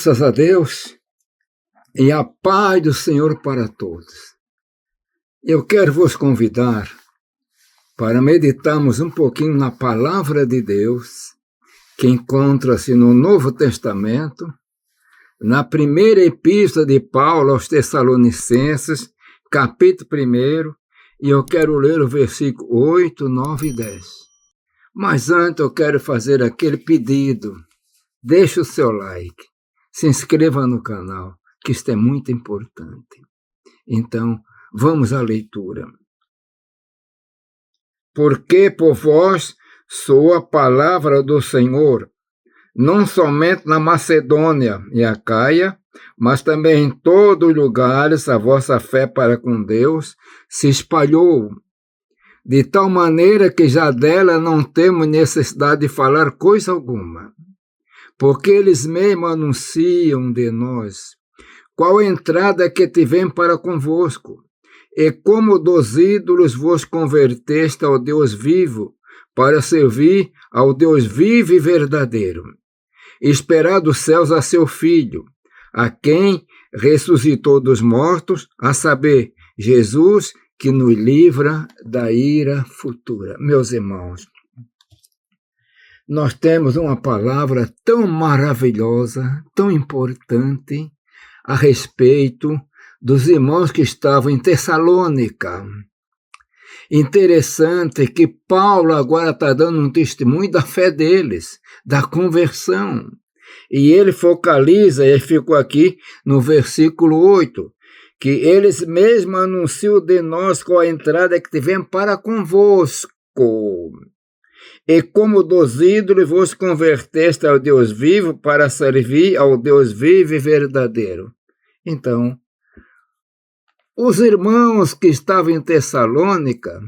Graças a Deus e a paz do Senhor para todos. Eu quero vos convidar para meditarmos um pouquinho na palavra de Deus, que encontra-se no Novo Testamento, na primeira epístola de Paulo aos Tessalonicenses, capítulo 1, e eu quero ler o versículo 8, 9 e 10. Mas antes eu quero fazer aquele pedido. Deixe o seu like, se inscreva no canal, que isto é muito importante. Então, vamos à leitura. Porque por vós sou a palavra do Senhor, não somente na Macedônia e Acaia, mas também em todos os lugares a vossa fé para com Deus se espalhou, de tal maneira que já dela não temos necessidade de falar coisa alguma. Porque eles mesmos anunciam de nós qual a entrada que tivemos para convosco, e como dos ídolos vos converteste ao Deus vivo, para servir ao Deus vivo e verdadeiro, esperar dos céus a seu Filho, a quem ressuscitou dos mortos, a saber, Jesus, que nos livra da ira futura. Meus irmãos, nós temos uma palavra tão maravilhosa, tão importante, a respeito dos irmãos que estavam em Tessalônica. Interessante que Paulo agora está dando um testemunho da fé deles, da conversão. E ele focaliza, ele ficou aqui no versículo 8, que eles mesmos anunciam de nós qual a entrada que tivemos para convosco. E como dos ídolos vos converteste ao Deus vivo para servir ao Deus vivo e verdadeiro. Então, os irmãos que estavam em Tessalônica,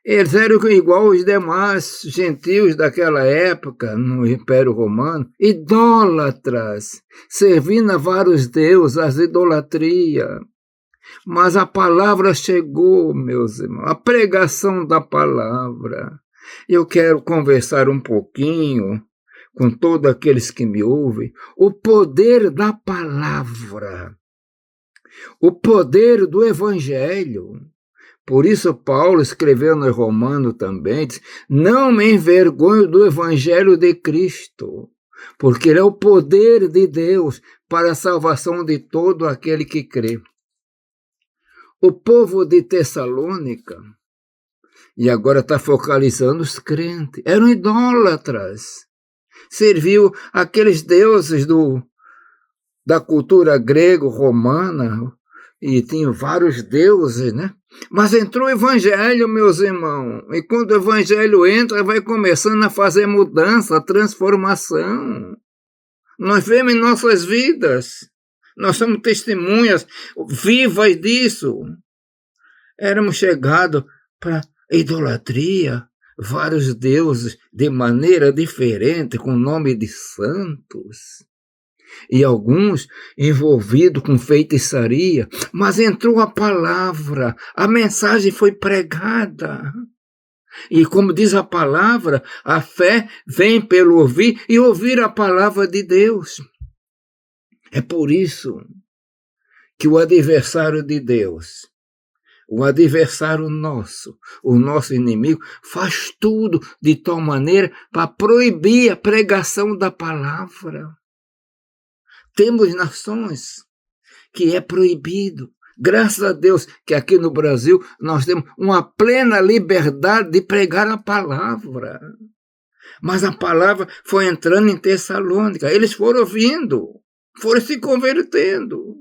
eles eram igual os demais gentios daquela época, no Império Romano, idólatras, servindo a vários deuses, as idolatrias. Mas a palavra chegou, meus irmãos, a pregação da palavra. Eu quero conversar um pouquinho com todos aqueles que me ouvem, o poder da palavra, o poder do Evangelho. Por isso Paulo escreveu no Romano também, diz, não me envergonho do Evangelho de Cristo, porque ele é o poder de Deus para a salvação de todo aquele que crê. O povo de Tessalônica, e agora está focalizando os crentes, eram idólatras, serviu aqueles deuses da cultura grego-romana, e tinham vários deuses, né? Mas entrou o Evangelho, meus irmãos, e quando o Evangelho entra, vai começando a fazer mudança, transformação. Nós vemos em nossas vidas, nós somos testemunhas vivas disso. Éramos chegados para idolatria, vários deuses de maneira diferente, com nome de santos, e alguns envolvidos com feitiçaria, mas entrou a palavra, a mensagem foi pregada. E como diz a palavra, a fé vem pelo ouvir e ouvir a palavra de Deus. É por isso que o adversário de Deus, o adversário nosso, o nosso inimigo, faz tudo de tal maneira para proibir a pregação da palavra. Temos nações que é proibido. Graças a Deus que aqui no Brasil nós temos uma plena liberdade de pregar a palavra. Mas a palavra foi entrando em Tessalônica. Eles foram ouvindo, foram se convertendo.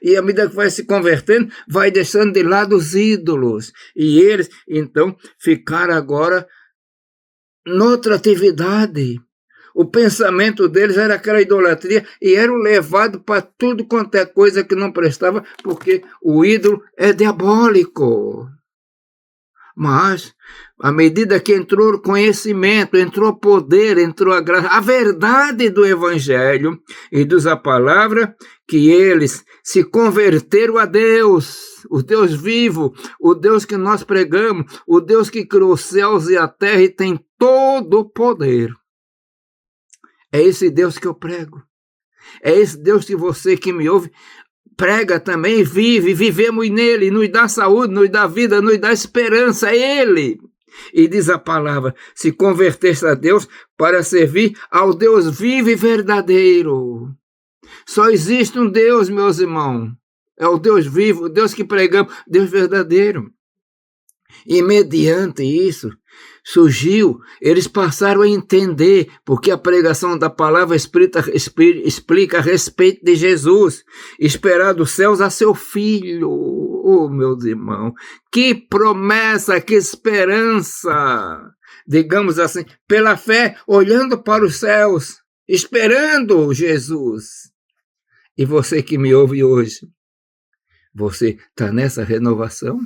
E à medida que vai se convertendo, vai deixando de lado os ídolos. E eles, então, ficaram agora noutra atividade. O pensamento deles era aquela idolatria e eram levados para tudo quanto é coisa que não prestava, porque o ídolo é diabólico. Mas, à medida que entrou o conhecimento, entrou o poder, entrou a graça, a verdade do Evangelho, e diz a palavra que eles se converteram a Deus, o Deus vivo, o Deus que nós pregamos, o Deus que criou os céus e a terra e tem todo o poder. É esse Deus que eu prego. É esse Deus que você que me ouve prega também, vivemos nele, nos dá saúde, nos dá vida, nos dá esperança, é ele. E diz a palavra, se converter-se a Deus para servir ao Deus vivo e verdadeiro. Só existe um Deus, meus irmãos, é o Deus vivo, o Deus que pregamos, Deus verdadeiro. E mediante isso, surgiu, eles passaram a entender, porque a pregação da palavra explica a respeito de Jesus, esperar dos céus a seu Filho. Oh, meus irmãos, que promessa, que esperança, digamos assim, pela fé, olhando para os céus, esperando Jesus. E você que me ouve hoje, você está nessa renovação?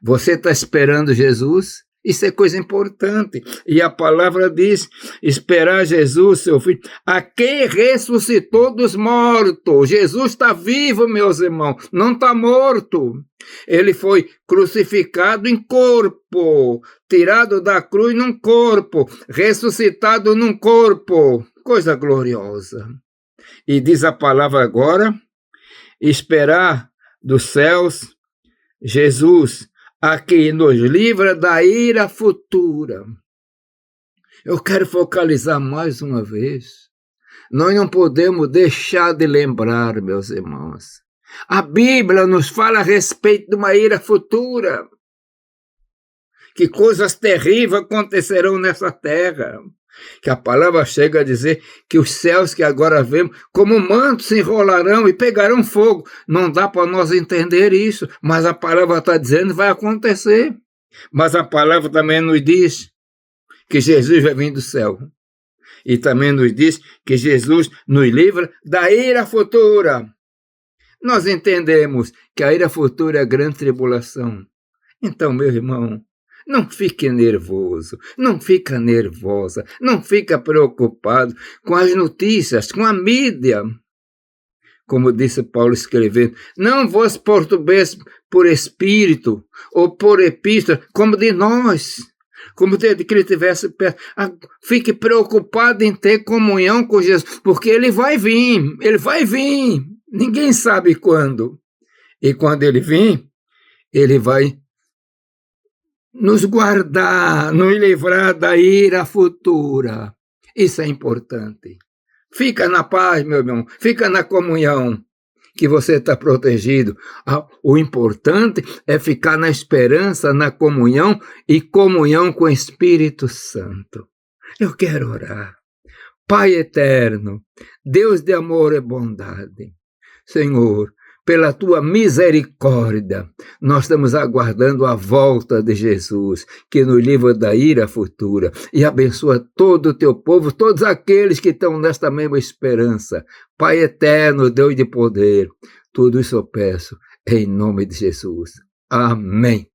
Você está esperando Jesus? Isso é coisa importante. E a palavra diz, esperar Jesus, seu Filho, a quem ressuscitou dos mortos. Jesus está vivo, meus irmãos, não está morto. Ele foi crucificado em corpo, tirado da cruz num corpo, ressuscitado num corpo. Coisa gloriosa. E diz a palavra agora, esperar dos céus Jesus, a quem nos livra da ira futura. Eu quero focalizar mais uma vez. Nós não podemos deixar de lembrar, meus irmãos. A Bíblia nos fala a respeito de uma ira futura. Que coisas terríveis acontecerão nessa terra. Que a palavra chega a dizer que os céus que agora vemos, como mantos, se enrolarão e pegarão fogo. Não dá para nós entender isso, mas a palavra está dizendo que vai acontecer. Mas a palavra também nos diz que Jesus vai vir do céu. E também nos diz que Jesus nos livra da ira futura. Nós entendemos que a ira futura é a grande tribulação. Então, meu irmão, não fique nervoso, não fica nervosa, não fica preocupado com as notícias, com a mídia. Como disse Paulo escrevendo, não vos perturbeis por espírito ou por epístola, como de nós, como de que ele tivesse perto. Fique preocupado em ter comunhão com Jesus, porque ele vai vir, ninguém sabe quando. E quando ele vir, ele vai nos guardar, nos livrar da ira futura. Isso é importante. Fica na paz, meu irmão, fica na comunhão, que você está protegido. O importante é ficar na esperança, na comunhão e comunhão com o Espírito Santo. Eu quero orar. Pai eterno, Deus de amor e bondade, Senhor, pela tua misericórdia, nós estamos aguardando a volta de Jesus, que nos livra da ira futura e abençoa todo o teu povo, todos aqueles que estão nesta mesma esperança. Pai eterno, Deus de poder, tudo isso eu peço em nome de Jesus. Amém.